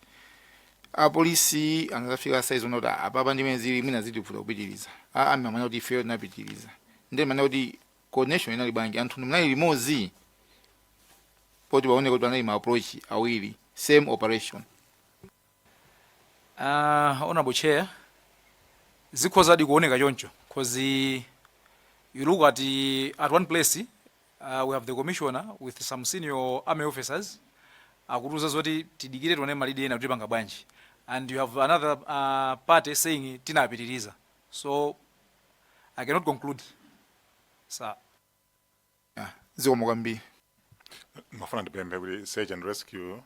Apolisi anazafika size unoti apapa ndimene zili mwina zili kufuta kupitiriza. Amamanya kuti ife tinapitiriza. Ndiye maana kuti coordination inali bwanji, anthu mnali limodzi poti waone kuti panali ma approach awiri, same operation. Honorable Chair, zikhozadi kuoneka choncho, because you look at one place, we have the commissioner with some senior army officers akutuza zoti tidikire tione malidi ena kuti panga bwanji, and you have another party saying tinapitiriza, so I cannot conclude, sir. Zikomo kwambiri. Mafuna ndipembe kuti search and rescue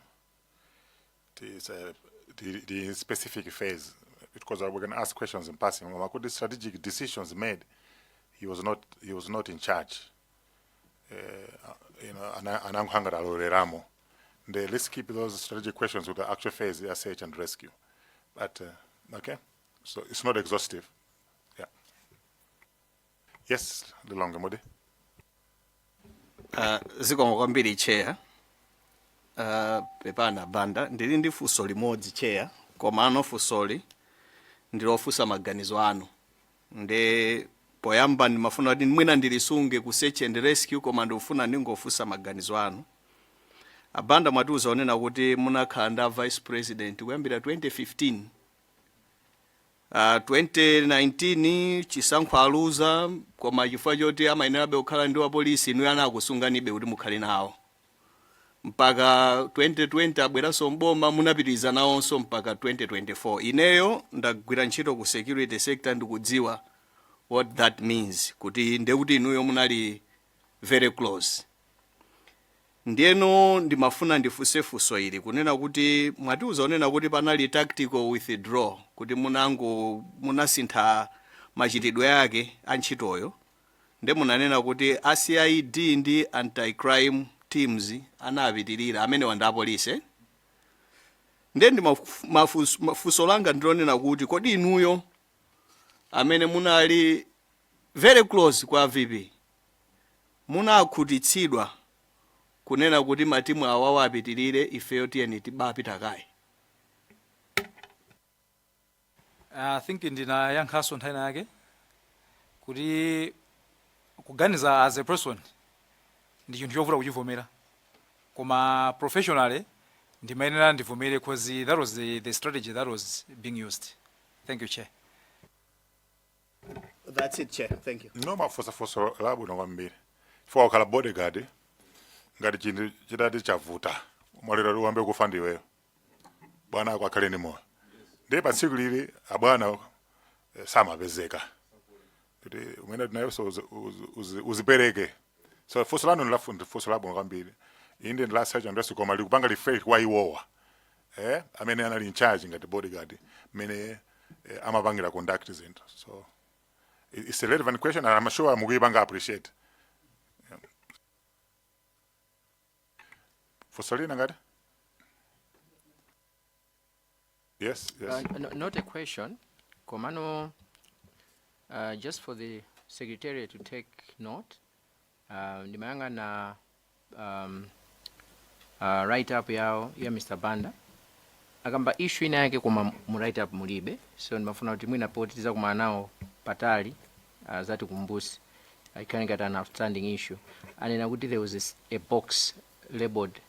the specific phase, because we're going to ask questions in passing. Could the strategic decisions made, he was not in charge. Ananguhangara Loreramo. Let's keep those strategic questions with the actual phase, the search and rescue. But okay, so it's not exhaustive. Yeah. Yes, the longer mode. Zikomo kwambiri Chair. Pepana Banda ndili ndi funso limodzi Chair, koma ano funsoli ndilofunsa maganizo anu. Nde poyamba ndimafuna kuti mwina ndilisunge ku search and rescue, koma ndifuna ndingofunsa maganizo anu. Abanda mwatiuza onena kuti munakhala nda vice president kuyambira 2015. 2019 chisankho aluza, koma chifukwa choti amayenerabe kukhala ndi apolisi inu anakusunganibe kuti mukhale nawo. Mpaka 2020 abweranso mboma munapitiriza nawonso mpaka 2024. Ineyo ndagwira ntchito ku security sector ndikudziwa what that means, kuti ndekuti inuyo munali very close. Ndiyeno ndimafuna ndifunsefunso ili kunena kuti mwatiuza onena kuti panali tactical withdraw, kuti munasintha machitidwe yake antchitoyo, nde munanena kuti ACID ndi anti-crime teams anapitirira amene wanda apolisi. Nde mafunso langa ndilonena kuti kodi inuyo amene munali very close kwa VP munakhutitsidwa kunena kuti matimu awawa apitirire ifeyo tiyeni tibapita kaye? I think ndinayankhaso nthani yake kuti kuganiza as a person ndi chinthu chovuta kuchivomera, koma professionally ndimayenera ndivomere because that was the strategy that was being used. Thank you, Chair. That's it, Chair. Thank you. No mafusa labu no kwambiri. Fwa ukhala bodyguard ngati chinthu chitati chavuta mwalero uambe kufa ndiweyo bwana ako akhale ni moyo, ndiye pa tsiku lili abwana samapezeka kuti umene tinayo so uzipereke. So fuso lanu ndilafundi fuso labo kwambiri inde ndi last search and rescue, koma likupanga lifail kwa iwowa amene anali in charge ngati bodyguard mene amapangira conduct zinthu. So it's a relevant question and I'm sure mukuyipanga appreciate. Fusolina ngati? Yes, yes. Not a question. Komano, just for the secretariat to take note, ndimayanga na write up ya Mr. Banda. Akamba issue ina yake kuma mu write up mulibe, so ndimafuna kuti mwina potiza kuma nao patali zati kumbusi. I can't get an outstanding issue. And then there was a box labeled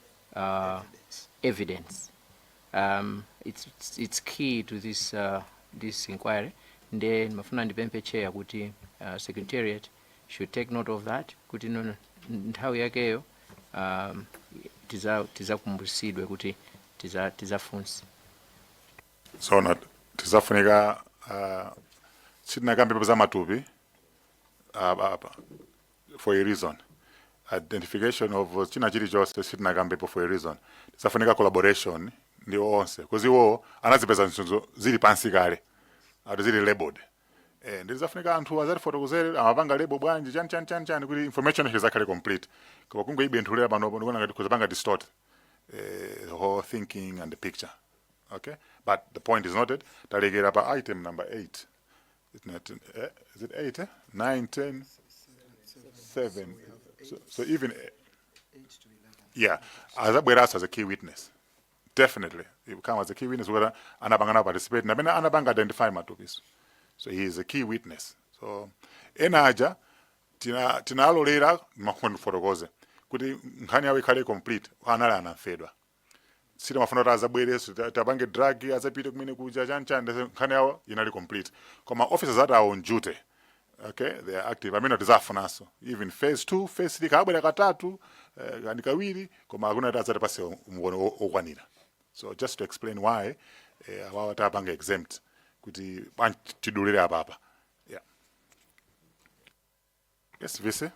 evidence. It's key to this inquiry. Then mafuna ndipempe chair kuti secretariat should take note of that. Kuti no nthawi yakeyo tiza kumbusidwe kuti tiza funds. So not tizafunika china kambe za matupi for a reason. Identification of china chili chose china kambe for a reason. Tizafunika collaboration ndi onse because iwo anazipeza nsunzo zili pansi kale ati zili labeled ndizafunika anthu azali fotokozere amapanga label bwanji chan kuti information izakhale complete kwa kungo ibentulera panopo ndikuona ngati kuzapanga distort the whole thinking and the picture. Okay, but the point is noted. Talegera pa item number 8. Is it 8? 9, 10, 7. So even 8 to 11. Yeah, as a key witness. Definitely, he become as a key witness whether anabanga participate. Na bena anabanga identify matupis. So he is a key witness. So enaja tina alolera makondo fotokoze. Kuti nkhani yawe ikhale complete. Anala anafedwa. Sita mafuna azabwere tabange drug azapite kumene kuja chanchande nkhani yawo inali complete. Koma officers that are on duty. Okay, they are active. I mean, tizafunaso. Even phase 2, phase 3 kabwera katatu, kandi kawiri, koma akuna tazati pasi umugono okwanira. So just to explain why awawa tapanga exempt kuti tidulire apapa. Yeah. Yes, Vice.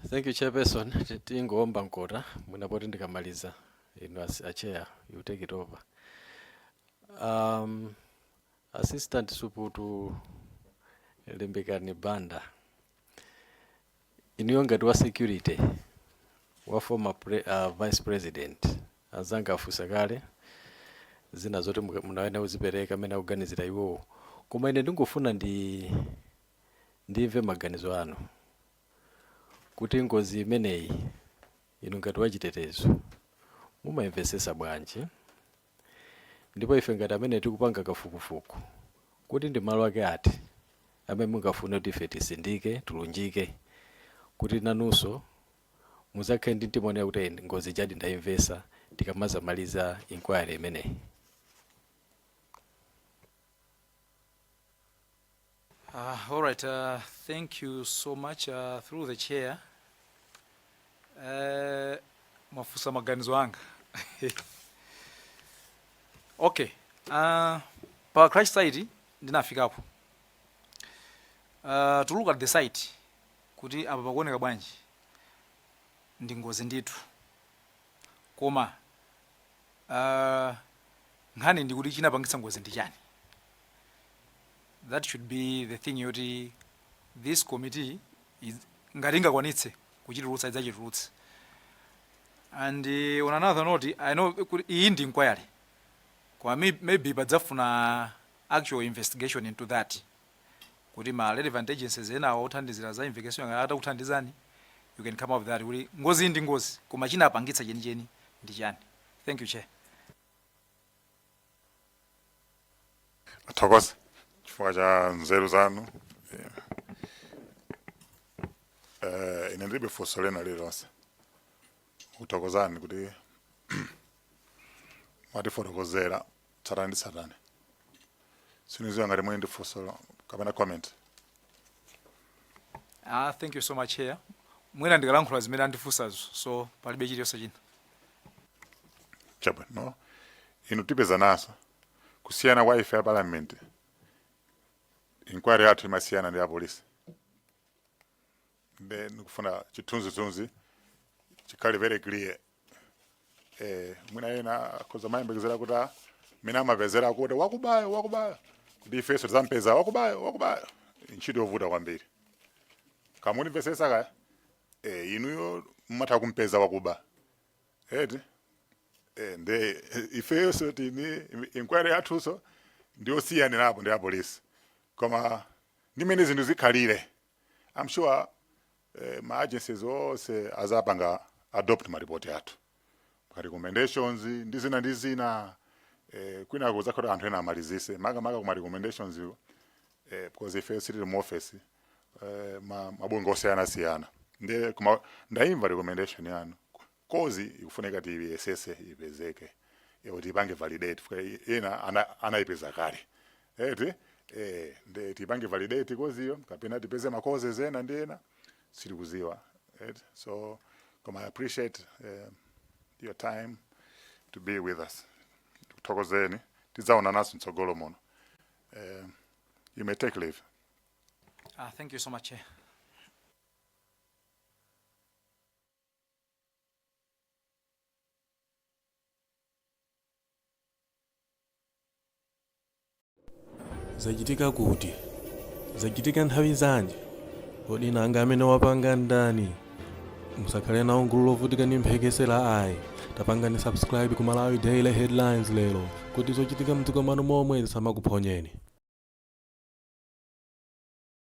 Thank you, Chairperson. Tingomba nkota munapoti ndikamaliza. A chair, you take it over. Assistant Suputu Limbikani Banda. Inuyonga wa security wa former vice president azanga afusakale zina zote munawena uzipereka mena kuganizira iwo koma ine ndingofuna ndimve maganizo anu kuti ngozi imeneyi inu ngati wachitetezo mumaimvesesa bwanji ndipo ife ngati amene tikupanga kafukufuku kuti ndi malo ake ati amene mungafuna kuti ife tisindike tulunjike kuti nanunso muzakhale ndi timone kuti ngozi jadi ndaimvesa tikamazamaliza inquiry imeneyi. All right, thank you so much through the chair. Mafusa maganizo anga. Okay, pa crash site ndinafika hapo. To look at the site kuti apa pakuoneka bwanji ndi ngozi ndithu koma nkhani ndi kuti chinapangitsa ngozi ndi chani. That should be the thing yoti this committee is ngati ingakwanitse kuchitulutsa idzachitulutsa. And on another note, I know iyi ndi inquiry kwa maybe padzafuna actual investigation into that kuti ma relevant agencies ena othandizira za investigation ngata kuthandizani you can come up with that kuti ngozi ndi ngozi koma chinapangitsa cheni ndi chani. Thank you, Chair. Athokoza chifukwa cha nzeru zanu. Ine ndilibe funso lena lililonse. Kuthokozani kuti mwatifotokozera tsatani ndi tsatani. Siniziwa ngati muli ndi funso kapena comment. Thank you so much, Chair. Mwina ndikalankhula zimene andifunsazo, so palibe chiliyonse china. Chabwino, no? Inu tipeza naso kusiyana kwa ife ya Parliament. Inquiry yathu imasiyana ndi ya polisi. Then kufuna chithunzi chikhale very clear. Mwina ena koza mayembekezera kuti mina amapezera kuti wakubaya kuti ifeso tizampeza wakubaya ntchito yovuta kwambiri. Kamuni mvesesa kaya inuyo mmatha kumpeza wakuba eti nde ifeso tini inquiry yathuso ndiyosiyana napo ndi apolisi koma ndimene zinthu zikhalire. I'm sure ma agencies ose azapanga adopt ma report yathu ma recommendations ndi zina kwina kuzakhala anthu ena amalizise maka kuma recommendations because ife sitili mu office mabungwe osiyana ndi ndaimva recommendation yanu kozi ikufuneka ti isese ipezeke kuti ipange validate ena anaipeza kale eti ndi tipange validate kozi iyo kapena tipeze ma causes ena ndi ena sili kuziwa so I appreciate your time to be with us. Thokozeni tizaona naso mtsogolo muno. You may take leave. Thank you so much, Chair. Zachitika kuti zachitika nthawi zanji kodi nanga amene wapanga ndani musakhale nawo gulu lovutika ndi mphekesera ayi tapangani subscribe ku Malawi Daily Headlines lero kuti zochitika mdziko mwanu momwe zisamakuphonyeni.